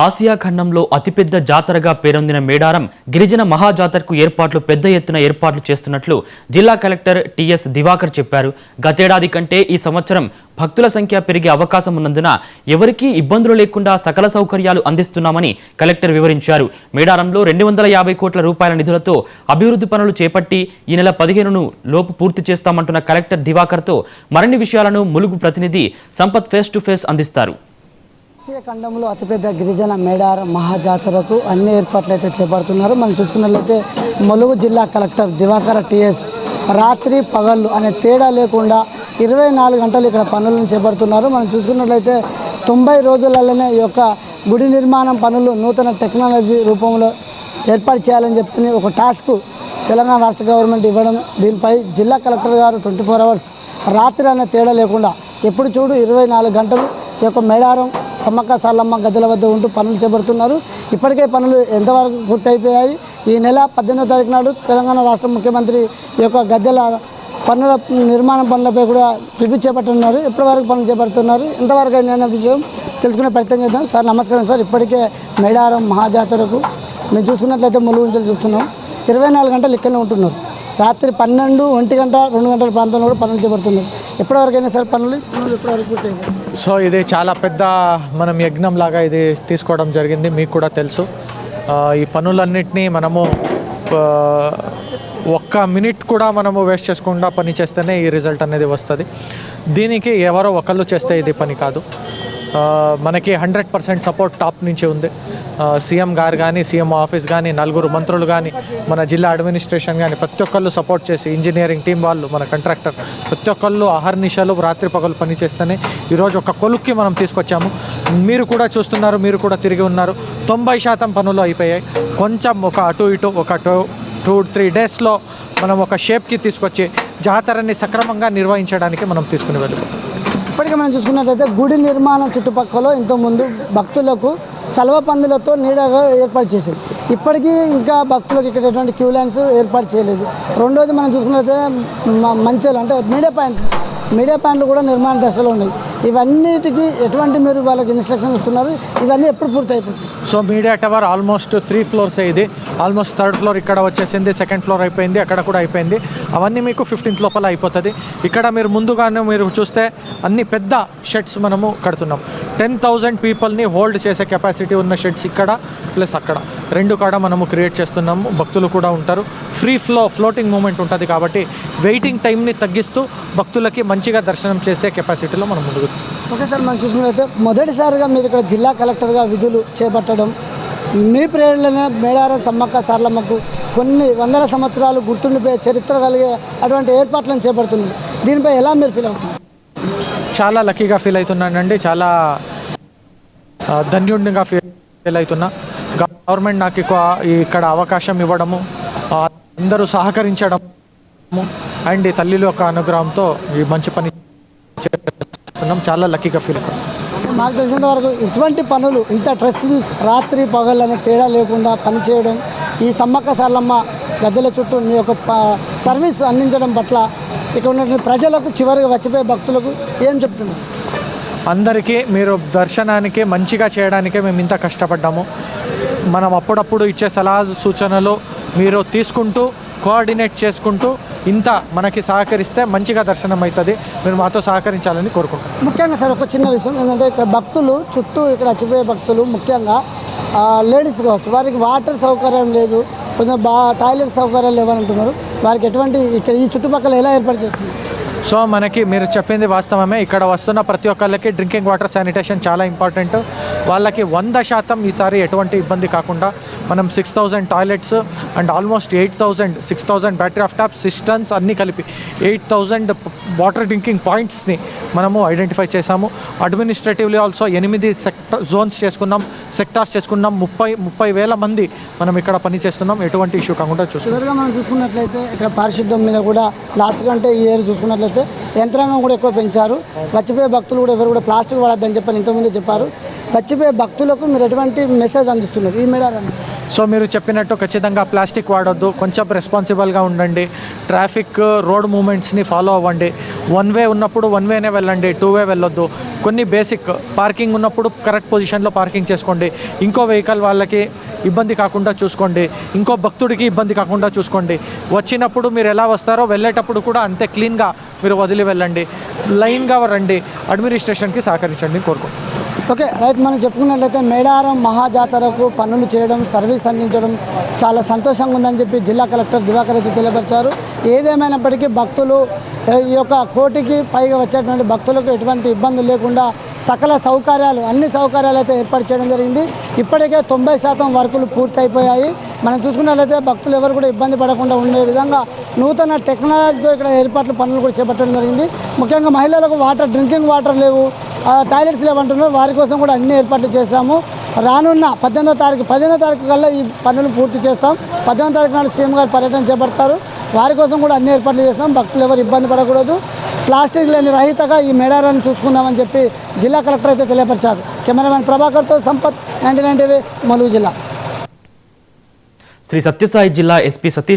Asia ఖండంలో అతిపెద్ద జాతరగా పేరొందిన మేడారం గిరిజన మహాజాతరకు పెద్ద ఎత్తున ఏర్పాట్లు చేస్తున్నట్లు జిల్లా కలెక్టర్ టిఎస్ దివాకర్ చెప్పారు. గతేడాది కంటే ఈ సంవత్సరం భక్తుల సంఖ్య పెరిగే అవకాశం ఉన్నందున ఎవరికీ ఇబ్బందులు లేకుండా సకల సౌకర్యాలు అందిస్తున్నామని కలెక్టర్ వివరించారు. మేడారంలో 250 కోట్ల రూపాయల నిధులతో అభివృద్ధి పనులు చేపట్టి ఈ నెల 15 లోపు పూర్తి చేస్తామంటున్న కలెక్టర్ దివాకర్తో మరిన్ని విషయాలను ములుగు ప్రతినిధి సంపత్ ఫేస్ టు ఫేస్ అందిస్తారు. ఆసియా ఖండంలో అతిపెద్ద గిరిజన మేడారం మహాజాతరకు అన్ని ఏర్పాట్లు అయితే చేపడుతున్నారు. మనం చూసుకున్నట్లయితే ములుగు జిల్లా కలెక్టర్ దివాకర్ టిఎస్ రాత్రి పగళ్ళు అనే తేడా లేకుండా 24 గంటలు ఇక్కడ పనులను చేపడుతున్నారు. మనం చూసుకున్నట్లయితే 90 రోజులలోనే ఈ యొక్క గుడి నిర్మాణం పనులు నూతన టెక్నాలజీ రూపంలో ఏర్పాటు చేయాలని చెప్తున్న ఒక టాస్క్ తెలంగాణ రాష్ట్ర గవర్నమెంట్ ఇవ్వడం, దీనిపై జిల్లా కలెక్టర్ గారు 24 అవర్స్ రాత్రి అనే తేడా లేకుండా ఎప్పుడు చూడు 24 గంటలు ఈ యొక్క మేడారం సమ్మక్క సారలమ్మ గద్దెల వద్ద ఉంటూ పనులు చేపడుతున్నారు. ఇప్పటికే పనులు ఎంతవరకు పూర్తయిపోయాయి. ఈ నెల 18వ తారీఖు నాడు తెలంగాణ రాష్ట్ర ముఖ్యమంత్రి ఈ యొక్క గద్దెల పనుల నిర్మాణం పనులపై కూడా రివ్యూ చేపట్టున్నారు. ఎప్పటి వరకు పనులు చేపడుతున్నారు, ఎంతవరకు అయిన విషయం తెలుసుకునే ప్రయత్నం చేద్దాం. సార్ నమస్కారం. సార్ ఇప్పటికే మేడారం మహాజాతరకు మేము చూసుకున్నట్లయితే ములుగు నుంచి చూస్తున్నాం, 24 గంటలు ఇక్కడనే ఉంటున్నారు. రాత్రి 12, 1 గంట, 2 గంటల ప్రాంతంలో కూడా పనులు చేపడుతున్నారు. ఎప్పటివరకైనా సార్ పనులు ఎప్పటివరకు పూర్తయింది? సో ఇది చాలా పెద్ద మనం యజ్ఞం లాగా ఇది తీసుకోవడం జరిగింది. మీకు కూడా తెలుసు, ఈ పనులన్నింటినీ మనము ఒక్క మినిట్ కూడా మనము వేస్ట్ చేసుకుండా పని చేస్తేనే ఈ రిజల్ట్ అనేది వస్తుంది. దీనికి ఎవరో ఒకళ్ళు చేస్తే ఇది పని కాదు. మనకి 100% సపోర్ట్ టాప్ నుంచి ఉంది. సీఎం గారు కానీ, సీఎం ఆఫీస్ కానీ, 4 మంత్రులు కానీ, మన జిల్లా అడ్మినిస్ట్రేషన్ కానీ ప్రతి ఒక్కళ్ళు సపోర్ట్ చేసి, ఇంజనీరింగ్ టీం వాళ్ళు, మన కాంట్రాక్టర్ ప్రతి ఒక్కళ్ళు అహర్నిశలు రాత్రి పగలు పని చేస్తేనే ఈరోజు ఒక కొలుక్కి మనం తీసుకొచ్చాము. మీరు కూడా చూస్తున్నారు, మీరు కూడా తిరిగి ఉన్నారు. 90% పనులు అయిపోయాయి. కొంచెం ఒక అటు ఇటు ఒక 2-3 డేస్లో మనం ఒక షేప్కి తీసుకొచ్చి జాతరని సక్రమంగా నిర్వహించడానికి మనం తీసుకుని వెళ్ళిపోతాం. ఇప్పటికే మనం చూసుకున్నట్లయితే గుడి నిర్మాణం చుట్టుపక్కల ఇంతకుముందు భక్తులకు చలవ పందులతో నీడగా ఏర్పాటు చేసేది. ఇప్పటికీ ఇంకా భక్తులకు ఇక్కడ ఎటువంటి క్యూ లైన్స్ ఏర్పాటు చేయలేదు. రెండోది మనం చూసుకున్నట్లయితే మంచాలు అంటే మీడియా పాయింట్లు కూడా నిర్మాణ దశలో ఉన్నాయి. ఇవన్నిటికీ ఎటువంటి మీరు వాళ్ళకి ఇన్స్ట్రక్షన్ ఇస్తున్నారు? ఇవన్నీ ఎప్పుడు పూర్తి అయిపోతుంది? So media tower almost 3 floors ఇది. ఆల్మోస్ట్ 3rd ఫ్లోర్ ఇక్కడ వచ్చేసింది, 2nd ఫ్లోర్ అయిపోయింది, అక్కడ కూడా అయిపోయింది. అవన్నీ మీకు 15th లోపల అయిపోతుంది. ఇక్కడ మీరు ముందుగానే మీరు చూస్తే అన్ని పెద్ద షెడ్స్ మనము కడుతున్నాం. 10,000 పీపుల్ని హోల్డ్ చేసే కెపాసిటీ ఉన్న షెడ్స్ ఇక్కడ ప్లస్ అక్కడ 2 కాడ మనము క్రియేట్ చేస్తున్నాము. భక్తులు కూడా ఉంటారు. ఫ్లోటింగ్ మూమెంట్ ఉంటుంది కాబట్టి వెయిటింగ్ టైంని తగ్గిస్తూ భక్తులకి మంచిగా దర్శనం చేసే కెపాసిటీలో మనం ముందుకు. ఓకే సార్, మనం చూసుకున్నట్లయితే మొదటిసారిగా మీరు ఇక్కడ జిల్లా కలెక్టర్గా విధులు చేపట్టడం, మీ ప్రేరణనే మేడారం సమ్మక్క సారలమ్మకు కొన్ని వందల సంవత్సరాలు గుర్తుండిపోయే చరిత్ర కలిగే అటువంటి ఏర్పాట్లను చేపడుతున్నారు. దీనిపై ఎలా మీరు ఫీల్ అవుతున్నారు? చాలా లక్కీగా ఫీల్ అవుతున్నానండి. చాలా ధన్యుడిగా ఫీల్ అవుతున్నా. గవర్నమెంట్ నాకు ఇక్కడ అవకాశం ఇవ్వడము, అందరూ సహకరించడము అండ్ ఈ తల్లిలో ఒక అనుగ్రహంతో ఈ మంచి పని చేస్తున్నాం. చాలా లక్కీగా ఫీల్ అవుతాం. మాకు తెలిసినంత వరకు ఇటువంటి పనులు ఇంత స్ట్రెస్ రాత్రి పగళ్ళని తేడా లేకుండా పనిచేయడం, ఈ సమ్మక్క సారలమ్మ గద్దెల చుట్టూ మీ యొక్క సర్వీస్ అందించడం పట్ల ఇక్కడ ఉన్నటువంటి ప్రజలకు, చివరిగా వచ్చిపోయే భక్తులకు ఏం చెప్తున్నారు? అందరికీ మీరు దర్శనానికి మంచిగా చేయడానికే మేము ఇంత కష్టపడ్డాము. మనం అప్పుడప్పుడు ఇచ్చే సలహా సూచనలు మీరు తీసుకుంటూ కోఆర్డినేట్ చేసుకుంటూ ఇంత మనకి సహకరిస్తే మంచిగా దర్శనం అవుతుంది. మీరు మాతో సహకరించాలని కోరుకుంటున్నాం. ముఖ్యంగా సార్ ఒక చిన్న విషయం ఏంటంటే, ఇక్కడ భక్తులు చుట్టూ ఇక్కడ వచ్చిపోయే భక్తులు ముఖ్యంగా లేడీస్ కావచ్చు, వారికి వాటర్ సౌకర్యం లేదు, కొంచెం టాయిలెట్ సౌకర్యాలు లేవని అంటున్నారు. వారికి ఎటువంటి ఇక్కడ ఈ చుట్టుపక్కల ఎలా ఏర్పాటు చేస్తుంది? సో మనకి మీరు చెప్పింది వాస్తవమే. ఇక్కడ వస్తున్న ప్రతి ఒక్కళ్ళకి డ్రింకింగ్ వాటర్, శానిటేషన్ చాలా ఇంపార్టెంట్. వాళ్ళకి 100% ఈసారి ఎటువంటి ఇబ్బంది కాకుండా మనం 6,000 toilets and almost 8,000, 6,000 battery of tap systems అన్నీ కలిపి 8,000 వాటర్ డ్రింకింగ్ పాయింట్స్ని మనము ఐడెంటిఫై చేశాము. అడ్మినిస్ట్రేటివ్లీ ఆల్సో 8 జోన్స్ చేసుకున్నాం, సెక్టార్స్ చేసుకున్నాం. 30,000 మంది మనం ఇక్కడ పని చేస్తున్నాం. ఎటువంటి ఇష్యూ కాకుండా చూస్తున్నాం. మనం చూసుకున్నట్లయితే ఇక్కడ పారిశుద్ధ్యం మీద కూడా లాస్ట్ కంటే ఈ ఇయర్ చూసుకున్నట్లయితే యంత్రాంగం కూడా ఎక్కువ పెంచారు. వచ్చిపోయే భక్తులు కూడా ఎవరు కూడా ప్లాస్టిక్ వాడద్దని చెప్పని ఇంతకుముందే చెప్పారు. వచ్చిపోయే భక్తులకు మీరు ఎటువంటి మెసేజ్ అందిస్తున్నారు ఈ మేడారం? సో మీరు చెప్పినట్టు ఖచ్చితంగా ప్లాస్టిక్ వాడొద్దు, కొంచెం రెస్పాన్సిబుల్గా ఉండండి. ట్రాఫిక్ రోడ్ మూమెంట్స్ని ఫాలో అవ్వండి. వన్ వే ఉన్నప్పుడు వన్ వేనే వెళ్ళండి, టూ వే వెళ్ళొద్దు. కొన్ని బేసిక్ పార్కింగ్ ఉన్నప్పుడు కరెక్ట్ పొజిషన్లో పార్కింగ్ చేసుకోండి. ఇంకో వెహికల్ వాళ్ళకి ఇబ్బంది కాకుండా చూసుకోండి, ఇంకో భక్తుడికి ఇబ్బంది కాకుండా చూసుకోండి. వచ్చినప్పుడు మీరు ఎలా వస్తారో వెళ్ళేటప్పుడు కూడా అంతే క్లీన్గా మీరు వదిలి వెళ్ళండి, లైన్గా రండి, అడ్మినిస్ట్రేషన్కి సహకరించండి కోరుకుంటున్నాను. Okay right. మనం చెప్పుకున్నట్లయితే మేడారం మహాజాతరకు పనులు చేయడం, సర్వీస్ అందించడం చాలా సంతోషంగా ఉందని చెప్పి జిల్లా కలెక్టర్ దివాకర్ అయితే తెలియపరిచారు. ఏదేమైనప్పటికీ భక్తులు ఈ యొక్క కోటికి పైగా వచ్చేటువంటి భక్తులకు ఎటువంటి ఇబ్బందులు లేకుండా సకల సౌకర్యాలు, అన్ని సౌకర్యాలు అయితే ఏర్పాటు చేయడం జరిగింది. ఇప్పటికే 90% వర్కులు పూర్తయిపోయాయి. మనం చూసుకున్నట్లయితే భక్తులు ఎవరు కూడా ఇబ్బంది పడకుండా ఉండే విధంగా నూతన టెక్నాలజీతో ఇక్కడ ఏర్పాట్లు పనులు కూడా చేపట్టడం జరిగింది. ముఖ్యంగా మహిళలకు డ్రింకింగ్ వాటర్ లేవు, టాయిలెట్స్ లేవంటున్నారు. వారి కోసం కూడా అన్ని ఏర్పాట్లు చేశాము. రానున్న 15వ తారీఖు కల్లా ఈ పనులు పూర్తి చేస్తాం. 15వ తారీఖు నాడు సీఎం గారు పర్యటన చేపడతారు. వారి కోసం కూడా అన్ని ఏర్పాట్లు చేస్తాం. భక్తులు ఎవరు ఇబ్బంది పడకూడదు, ప్లాస్టిక్ లేని రహితగా ఈ మేడారాన్ని చూసుకుందామని చెప్పి జిల్లా కలెక్టర్ అయితే తెలియపరిచారు. కెమెరామెన్ ప్రభాకర్తో సంపత్, 99 టీవీ, ములుగు జిల్లా. శ్రీ సత్యసాయి జిల్లా ఎస్పీ సతీష్